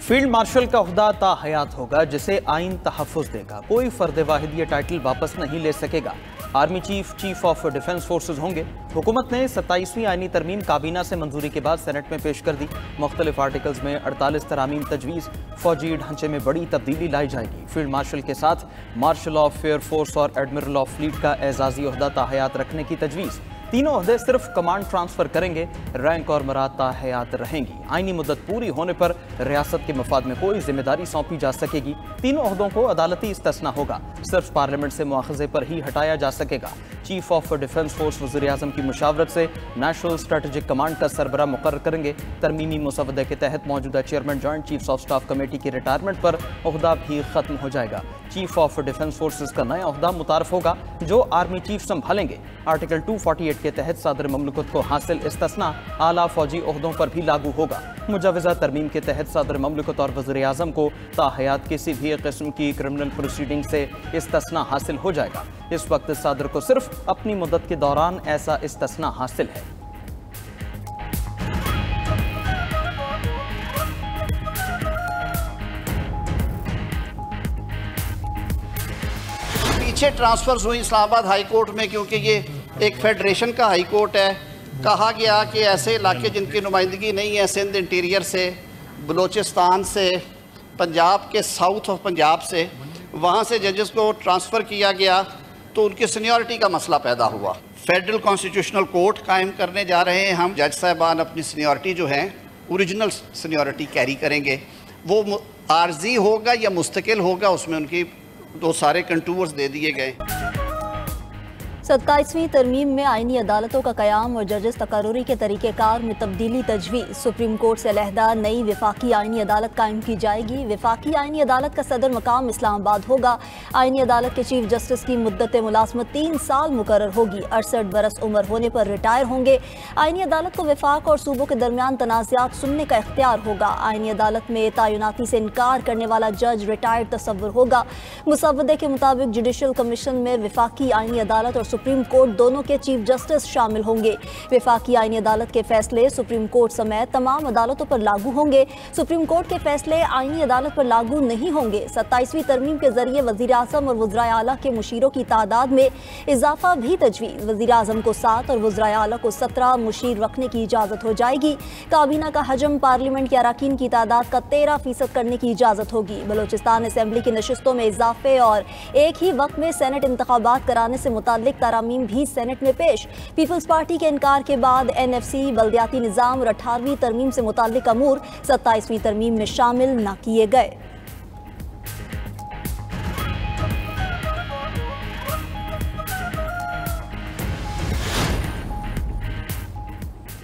Field marshal का ओहदा ताहयात होगा जिसे आइन तहफ़्फ़ुज़ देगा। कोई फर्द वाहिद ये टाइटल वापस नहीं ले सकेगा। Army chief chief of defence forces होंगे। हुकूमत ने 27वीं आइनी तरमीम काबीना से मंजूरी के बाद सेनेट में पेश कर दी। मुख्तलिफ आर्टिकल्स में 48 तरामीम तजवीज़। फौजी ढांचे में बड़ी तब्दीली लाई जाएगी। फील्ड मार्शल के साथ मार्शल ऑफ एयर फोर्स और एडमिरल ऑफ फ्लीट का एजाजी ओहदा ताहयात रखने की तजवीज़। तीनों ओहदे सिर्फ कमांड ट्रांसफर करेंगे। रैंक और मराद ताहयात रहेंगी। आइनी मुद्दत पूरी होने पर रियासत के मफाद में कोई जिम्मेदारी सौंपी जा सकेगी। तीनों ओहदों को अदालती इस्तिस्ना होगा। सिर्फ पार्लियामेंट से मुआखजे पर ही हटाया जा सकेगा। चीफ ऑफ डिफेंस फोर्स वज़ीर-ए-आज़म की मुशावरत से नेशनल स्ट्रेटेजिक कमांड का सरबरा मुकर्रर करेंगे। तरमीमी मुसवदे के तहत मौजूदा chairman joint chiefs of staff committee की रिटायरमेंट पर ओहदा भी खत्म हो जाएगा। चीफ ऑफ डिफेंस फोर्सेज का नया ओहदा मुतारफ होगा जो आर्मी चीफ संभालेंगे। आर्टिकल 248 के तहत सदर ममलकत को हासिल इस्तिस्ना आला फौजी ओहदों पर भी लागू होगा। मुजवज़ा तरमीम के तहत सदर ममलकत और वज़ीर-ए-आज़म को ताहयात किसी भी किस्म की क्रिमिनल प्रोसीडिंग से इस्तिस्ना हासिल हो जाएगा। इस वक्त सदर को सिर्फ अपनी मुद्दत के दौरान ऐसा इस्तिस्ना हासिल है। पीछे ट्रांसफर्स हुई इस्लामाबाद हाई कोर्ट में, क्योंकि ये एक फेडरेशन का हाई कोर्ट है। कहा गया कि ऐसे इलाके जिनकी नुमाइंदगी नहीं है, सिंध इंटीरियर से, बलूचिस्तान से, पंजाब के साउथ ऑफ पंजाब से, वहाँ से जजेस को ट्रांसफ़र किया गया तो उनकी सीनियरिटी का मसला पैदा हुआ। फेडरल कॉन्स्टिट्यूशनल कोर्ट कायम करने जा रहे हैं हम। जज साहबान अपनी सीनियरिटी जो है ओरिजिनल सीनियरिटी कैरी करेंगे। वो आर्जी होगा या मुस्तकिल होगा, उसमें उनकी दो सारे कंटूर्स दे दिए गए। 27वीं तरमीम में आइनी अदालतों का क़याम और जजेस तकर्रुरी के तरीक़ेकार में तब्दीली तजवीज़। सुप्रीम कोर्ट से अलहदा नई विफाकी आइनी अदालत कायम की जाएगी। विफाकी आइनी अदालत का सदर मकाम इस्लामाबाद होगा। आइनी अदालत के चीफ जस्टिस की मुद्दत मुलाजमत 3 साल मुकर्रर होगी। 68 बरस उम्र होने पर रिटायर होंगे। आइनी अदालत को विफाक और सूबों के दरमियान तनाज़ात सुनने का इख्तियार होगा। आइनी अदालत में तयनाती से इनकार करने वाला जज रिटायर्ड तस्वुर होगा। मुसवदे के मुताबिक जुडिशल कमीशन में विफाकी आइनी अदालत और सुप्रीम कोर्ट दोनों के चीफ जस्टिस शामिल होंगे। विफाकी आइनी अदालत के फैसले सुप्रीम कोर्ट समेत तमाम अदालतों पर लागू होंगे। सुप्रीम कोर्ट के फैसले आइनी अदालत पर लागू नहीं होंगे। 27वीं तरमीम के जरिए वज़ीर-ए-आज़म और वज़राए आला के मुशीरों की तादाद में इजाफा भी तजवीज़। वज़ीर-ए-आज़म को 7 और वज़राए आला को 17 मुशीर रखने की इजाज़त हो जाएगी। काबीना का हजम पार्लियामेंट के अरकान की तादाद का 13% करने की इजाज़त होगी। बलूचिस्तान असम्बली की नशिस्तों में इजाफे और एक ही वक्त में सेनेट इंतखाबात कराने से मुताल्लिक तरामीम भी सेनेट में पेश। पीपल्स पार्टी के इनकार के बाद NFC बल्दियाती निज़ाम और 18वीं तरमीम से मुताल्लिक अमूर 27वीं तरमीम में शामिल न किए गए।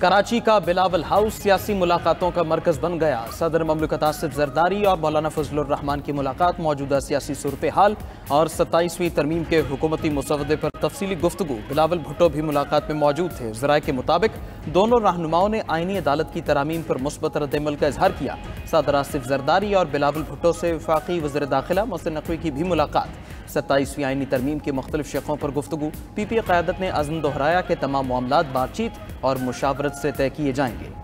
कराची का बिलावल हाउस सियासी मुलाकातों का मरकज बन गया। सदर ममलकत आसिफ जरदारी और मौलाना फजलुर रहमान की मुलाकात मौजूदा सियासी सूरत हाल और 27वीं तरमीम के हुकूमती मुसवदे पर तफसीली गुफ्तगू। बिलावल भुट्टो भी मुलाकात में मौजूद थे। ज़राए के मुताबिक दोनों रहनुमाओं ने आइनी अदालत की तरामीम पर मुस्बत रद्द-ए-अमल का इजहार किया। सदर आसिफ जरदारी और बिलावल भुट्टो से वफाकी वज़ीर दाखिला मोहसिन नकवी की भी मुलाकात। 27वीं आइनी तरमीम के मुख्तलिफ शक़ों पर गुफ्तगू। PPA क़यादत ने अज़्म दोहराया कि तमाम मामलात बातचीत और मुशावरत से तय किए जाएंगे।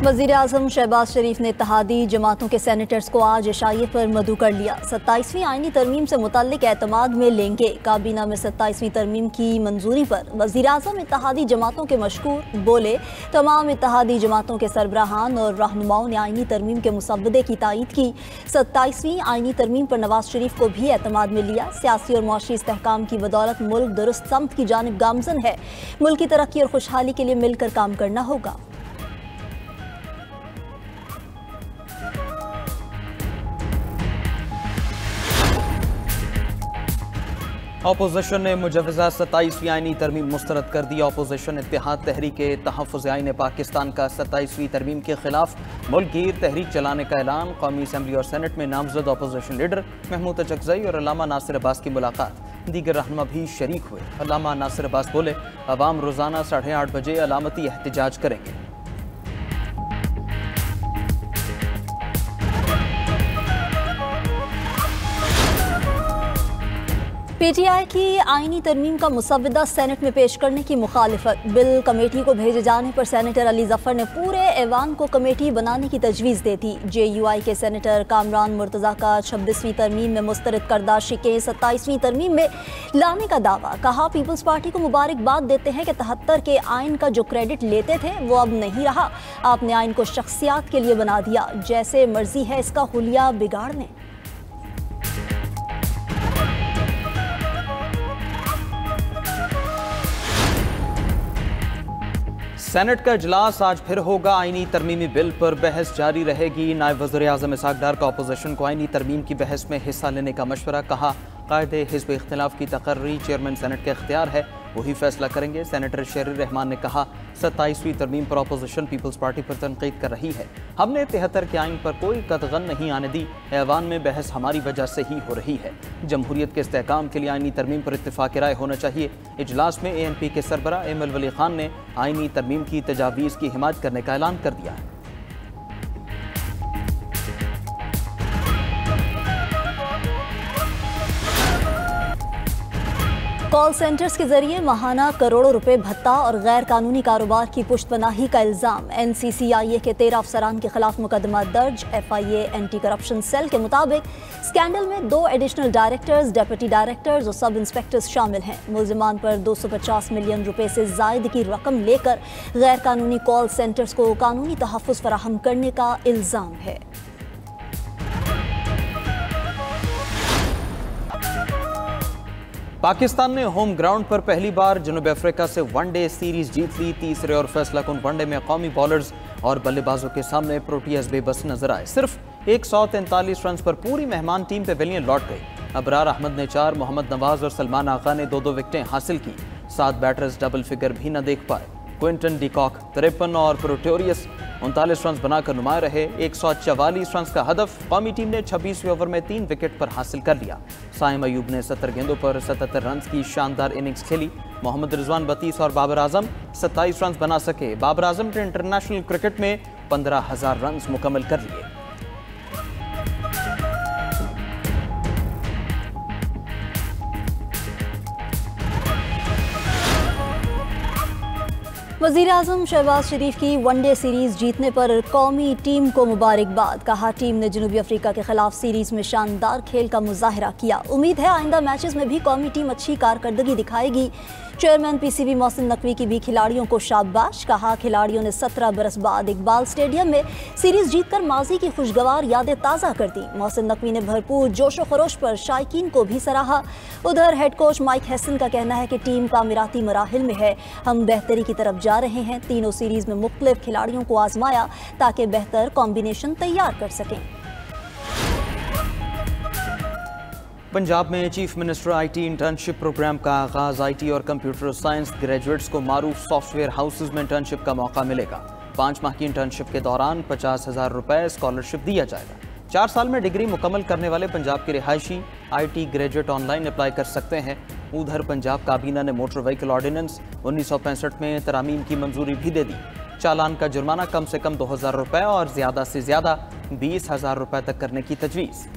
वज़ीर-ए-आज़म शहबाज शरीफ ने इत्तेहादी जमातों के सेनेटर्स को आज इशाइये पर मदऊ कर लिया। 27वीं आइनी तरमीम से मुताल्लिक एतमाद में लेंगे। काबीना में 27वीं तरमीम की मंजूरी पर वज़ीर-ए-आज़म इत्तेहादी जमातों के मशकूर बोले। तमाम इत्तेहादी जमातों के सरबराहान और रहनुमाओं ने आइनी तरमीम के मुसवदे की तायीद की। 27वीं आइनी तरमीम पर नवाज शरीफ को भी एतमाद में लिया। सियासी और मुआशी इस्तेहकाम की बदौलत मुल्क दुरुस्त समत की जानिब गामजन है। मुल्क की तरक्की और खुशहाली के लिए मिलकर काम करना होगा। अपोजिशन ने मुजवज़ा 27वीं आइनी तरमीम मुस्तरद कर दी। अपोजिशन इत्तेहाद तहरीक तहफ़्फ़ुज़ आइन पाकिस्तान का 27वीं तरमीम के खिलाफ मुल्कगीर तहरीक चलाने का ऐलान। कौमी असम्बली और सेनेट में नामजद अपोजिशन लीडर महमूद अचकज़ई और अल्लामा नासिर अब्बास की मुलाकात। दीगर रहनुमा भी शरीक हुए। अल्लामा नासिर अब्बास बोले, अवाम रोज़ाना 8:30 बजे अलामती एहतजाज करेंगे। पीटीआई की आईनी तरमीम का मुसव्वदा सेनेट में पेश करने की मुखालिफत। बिल कमेटी को भेजे जाने पर सेनेटर अली जफर ने पूरे ऐवान को कमेटी बनाने की तजवीज़ दे दी। जेयूआई के सेनेटर कामरान मुर्तज़ा का 26वीं तरमीम में मुस्तरद करदा शिकें 27वीं तरमीम में लाने का दावा। कहा, पीपल्स पार्टी को मुबारकबाद देते हैं कि 73 के आइन का जो क्रेडिट लेते थे वो अब नहीं रहा। आपने आइन को शख्सियात के लिए बना दिया, जैसे मर्जी है इसका हुलिया बिगाड़ लें। सेनेट का इजलास आज फिर होगा। आईनी तरमीमी बिल पर बहस जारी रहेगी। नायब वज़ीर-ए-आज़म इसहाक डार का अपोजिशन को आईनी तरमीम की बहस में हिस्सा लेने का मशवरा। कहा, कायदे हिज़्ब इख्तिलाफ की तकर्री चेयरमैन सेनेट के इख्तियार है, वही फैसला करेंगे। सेनेटर शरीर रहमान ने कहा, 27वीं तरमीम पर अपोजिशन पीपल्स पार्टी पर तनकीद कर रही है। हमने 73 के आइन पर कोई कतगन नहीं आने दी। ऐवान में बहस हमारी वजह से ही हो रही है। जमहूरियत के इस्तेहकाम के लिए आईनी तरमीम पर इत्तिफाक राय होना चाहिए। इजलास में ANP के सरबरा एमएल वली खान ने आईनी तरमीम की तजावीज़ की हिमायत करने का ऐलान कर दिया है। कॉल सेंटर्स के जरिए माहाना करोड़ों रुपए भत्ता और गैर कानूनी कारोबार की पुश्तपनाही का इल्जाम। NCCIA के 13 अफसरान के खिलाफ मुकदमा दर्ज। FIA एंटी करप्शन सेल के मुताबिक स्कैंडल में 2 एडिशनल डायरेक्टर्स, डेप्यूटी डायरेक्टर्स और सब इंस्पेक्टर्स शामिल हैं। मुल्जिमान पर 250 मिलियन रुपए से जायद की रकम लेकर गैर कानूनी कॉल सेंटर्स को कानूनी तहफ़्फ़ुज़ फराहम करने का इल्जाम है। पाकिस्तान ने होम ग्राउंड पर पहली बार जनूबी अफ्रीका से वनडे सीरीज जीत ली। तीसरे और फैसला कुन वनडे में कौमी बॉलर्स और बल्लेबाजों के सामने प्रोटियाज बेबस नजर आए। सिर्फ 143 रन पर पूरी मेहमान टीम पेवेलियन लौट गई। अबरार अहमद ने 4, मोहम्मद नवाज और सलमान आगा ने 2-2 विकेटें हासिल की। 7 बैटर्स डबल फिगर भी न देख पाए। क्विंटन डिकॉक 53 और प्रोटोरियस 39 रन बनाकर नुमाया रहे। 144 रन का हदफ कौमी टीम ने 26वें ओवर में 3 विकेट पर हासिल कर लिया। साइम अयूब ने 70 गेंदों पर 77 रन की शानदार इनिंग्स खेली। मोहम्मद रिजवान 32 और बाबर आजम 27 रन बना सके। बाबर आजम ने इंटरनेशनल क्रिकेट में 15,000 रन मुकम्मल कर लिए। वज़ीर-ए-आज़म शहबाज शरीफ की वनडे सीरीज जीतने पर कौमी टीम को मुबारकबाद। कहा, टीम ने जनूबी अफ्रीका के खिलाफ सीरीज में शानदार खेल का मुजाहरा किया। उम्मीद है आइंदा मैचेस में भी कौमी टीम अच्छी कारकर्दगी दिखाएगी। चेयरमैन PCB मोहसिन नकवी की भी खिलाड़ियों को शाबाश। कहा, खिलाड़ियों ने 17 बरस बाद इकबाल स्टेडियम में सीरीज जीतकर माजी की खुशगवार यादें ताज़ा कर दी। मोहसिन नकवी ने भरपूर जोशो खरोश पर शायकीन को भी सराहा। उधर हेड कोच माइक हैसन का कहना है कि टीम तामीराती मराहिल में है, हम बेहतरी की तरफ जा रहे हैं। तीनों सीरीज में मुख्तलिफ खिलाड़ियों को आजमाया ताकि बेहतर कॉम्बिनेशन तैयार कर सकें। पंजाब में chief minister IT internship programme का आगाज। IT और कंप्यूटर साइंस ग्रेजुएट्स को मारूफ सॉफ्टवेयर हाउसेज में इंटर्नशिप का मौका मिलेगा। 5 माह की इंटर्नशिप के दौरान 50,000 रुपए स्कॉलरशिप दिया जाएगा। 4 साल में डिग्री मुकम्मल करने वाले पंजाब के रिहायशी IT ग्रेजुएट ऑनलाइन अप्लाई कर सकते हैं। उधर पंजाब काबीना ने मोटर व्हीकल ऑर्डिनेंस 1965 में तरामीम की मंजूरी भी दे दी। चालान का जुर्माना कम से कम 2,000 रुपए और ज़्यादा से ज़्यादा 20,000 रुपए तक करने की तजवीज़।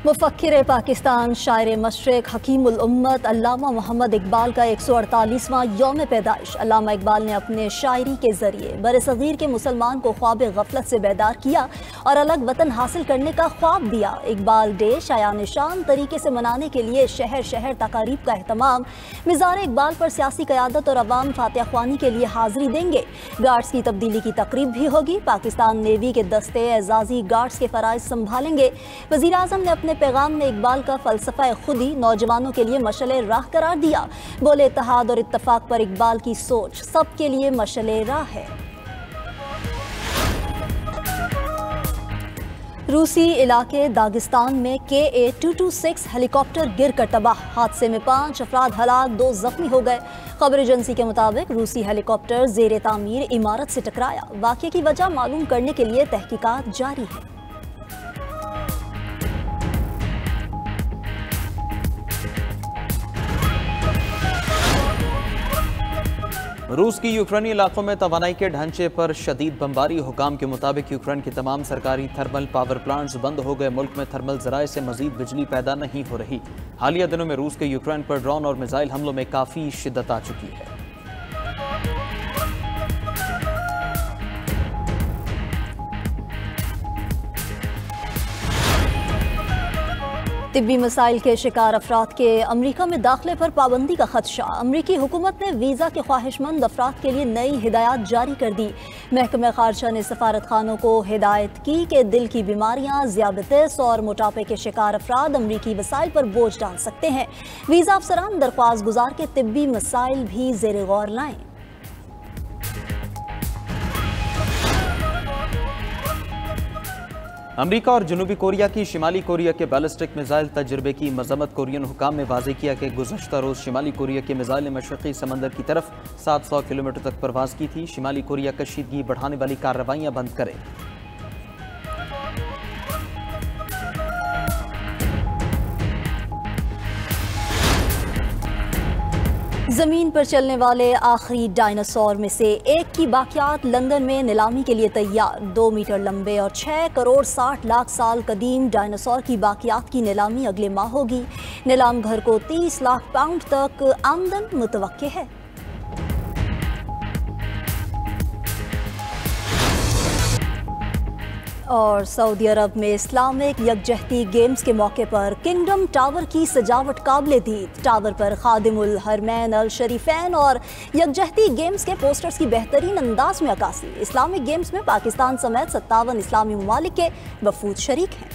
मुफक्किर पाकिस्तान, शायर मशरिक, हकीमुल उम्मत अल्लामा मोहम्मद इकबाल का 148वां यौम पैदाइश। अल्लामा इकबाल ने अपने शायरी के जरिए बरसगीर के मुसलमान को ख्वाब गफलत से बेदार किया और अलग वतन हासिल करने का ख्वाब दिया। इकबाल डे शायान शान तरीके से मनाने के लिए शहर शहर तकारीब का अहतमाम। मिज़ार इकबाल पर सियासी क़यादत और अवाम फातिहा ख्वानी के लिए हाजिरी देंगे। गार्ड्स की तब्दीली की तकरीब भी होगी। पाकिस्तान नेवी के दस्ते एजाजी गार्ड्स के फ़राइज़ संभालेंगे। वज़ीर आज़म ने अपने पैगाम में इकबाल का फ़लसफ़ा खुदी नौजवानों के लिए मशअले राह करार दिया। बोले, इत्तेहाद और इत्तफाक पर इकबाल की सोच सबके लिए मशअले राह है। रूसी इलाके दागिस्तान में KA-226 हेलीकॉप्टर गिर कर तबाह। हादसे में 5 अफराद हलाक, 2 जख्मी हो गए। खबर एजेंसी के मुताबिक रूसी हेलीकॉप्टर ज़ेरे तामीर इमारत से टकराया। वाक़े की वजह मालूम करने के लिए तहकीकात जारी है। रूस की यूक्रेनी इलाकों में तवानाई के ढांचे पर शदीद बमबारी। हुकाम के मुताबिक यूक्रेन के तमाम सरकारी थर्मल पावर प्लांट्स बंद हो गए। मुल्क में थर्मल जराए से मजीद बिजली पैदा नहीं हो रही। हालिया दिनों में रूस के यूक्रेन पर ड्रोन और मिसाइल हमलों में काफ़ी शिद्दत आ चुकी है। तिब्बी मसाइल के शिकार अफराद के अमरीका में दाखिले पर पाबंदी का खदशा। अमरीकी हुकूमत ने वीज़ा के ख्वाहिशमंद अफराद के लिए नई हिदायत जारी कर दी। महकमा खारजा ने सफारत खानों को हिदायत की कि दिल की बीमारियां, ज़ियाबतीस और मोटापे के शिकार अफराद अमरीकी वसाइल पर बोझ डाल सकते हैं। वीज़ा अफसरान दरख्वास्त गुजार के तिब्बी मसाइल भी ज़ेर गौर लाएं। अमरीका और जनूबी कोरिया की शिमाली कोरिया के बैलिस्टिक मिसाइल तजर्बे की मजम्मत। कोरियन हुकाम ने वाज़ेह किया कि गुज़श्ता रोज़ शिमाली कोरिया के मिसाइल ने मशरक़ी समंदर की तरफ 700 किलोमीटर तक परवाज़ की थी। शिमाली कोरिया कशीदगी बढ़ाने वाली कार्रवाइयाँ बंद करे। ज़मीन पर चलने वाले आखिरी डायनासोर में से एक की बाकियात लंदन में नीलामी के लिए तैयार। 2 मीटर लंबे और 6 करोड़ 60 लाख साल कदीम डायनासोर की बाकियात की नीलामी अगले माह होगी। नीलाम घर को 30 लाख पाउंड तक आमदन मुतवक्के है। और सऊदी अरब में इस्लामिक यकजहती गेम्स के मौके पर किंगडम टावर की सजावट काबिले दीद। टावर पर खादिमुल हरमैन अल शरीफैन और यकजहती गेम्स के पोस्टर्स की बेहतरीन अंदाज में अक्कासी। इस्लामिक गेम्स में पाकिस्तान समेत 57 इस्लामी ममालिक के वफूद शरीक हैं।